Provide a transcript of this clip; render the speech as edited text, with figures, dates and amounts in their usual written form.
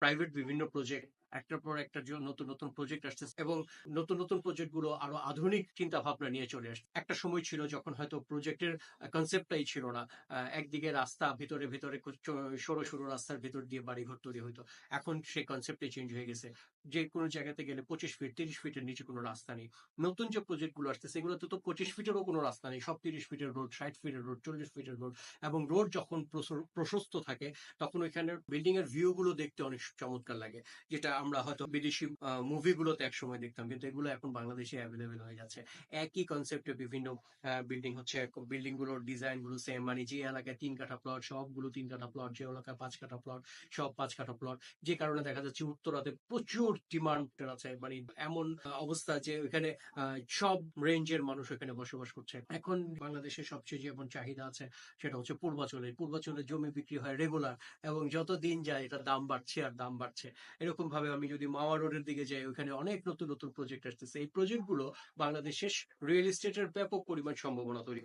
Private বিভিন্ন project একটার পর একটা নতুন নতুন প্রজেক্ট আসতেছে এবং নতুন নতুন প্রজেক্ট গুলো আরো আধুনিক চিন্তা ভাবনা নিয়ে চলে আসছে। একটা সময় ছিল যখন হয়তো প্রজেক্টের কনসেপ্টটাই ছিল না। একদিকে রাস্তা ভিতরে ভিতরে সরু সরু রাস্তার ভিতর দিয়ে বাড়িঘর তৈরি হইতো। এখন সেই কনসেপ্টই চেঞ্জ হয়ে গেছে। যে কোনো জায়গাতে গেলে 25 ফিট 30 ফিটের নিচে কোনো রাস্তা নেই। নতুন যে প্রজেক্ট গুলো আসছে সেগুলোতে তো 25 ফিটেরও কোনো রাস্তা নেই, সব 30 ফিটের রোড, 60 ফিটের রোড, 40 ফিটের রোড। এবং রোড যখন প্রশস্ত থাকে তখন ওইখানে বিল্ডিং এর ভিউ গুলো দেখতে অনেক চমৎকার লাগে, যেটা আমরা হয়তো বিদেশি মুভিগুলোতে একসময় দেখতাম, কিন্তু এগুলো এখন বাংলাদেশে অ্যাভেলেবেল হয়ে যাচ্ছে। একই কনসেপ্টে বিভিন্ন বিল্ডিং হচ্ছে, বিল্ডিং গুলোর ডিজাইন গুলো সেম, মানে যে এলাকায় 3 কাঠা প্লট সবগুলো 3 কাঠা প্লট, যে এলাকায় 5 কাঠা প্লট সব 5 কাঠা প্লট। যে কারণে দেখা যাচ্ছে উত্তরাতে প্রচুর ডিমান্ড আছে, মানে এমন অবস্থা যে ওখানে সব রেঞ্জের মানুষ এখানে বসবাস করছে। এখন বাংলাদেশের সবচেয়ে যেমন চাহিদা আছে সেটা হচ্ছে পূর্বাচলে। পূর্বাচলে জমি বিক্রি হয় রেগুলার, এবং যত দিন যায় এটা দাম বাড়ছে আর দাম বাড়ছে। এরকম ভাবে আমি যদি মাওয়া রোডের দিকে যাই, ওখানে অনেক নতুন নতুন প্রজেক্ট আসতেছে। এই প্রজেক্ট গুলো বাংলাদেশের রিয়েল এস্টেটের ব্যাপক পরিমাণ সম্ভাবনা তৈরি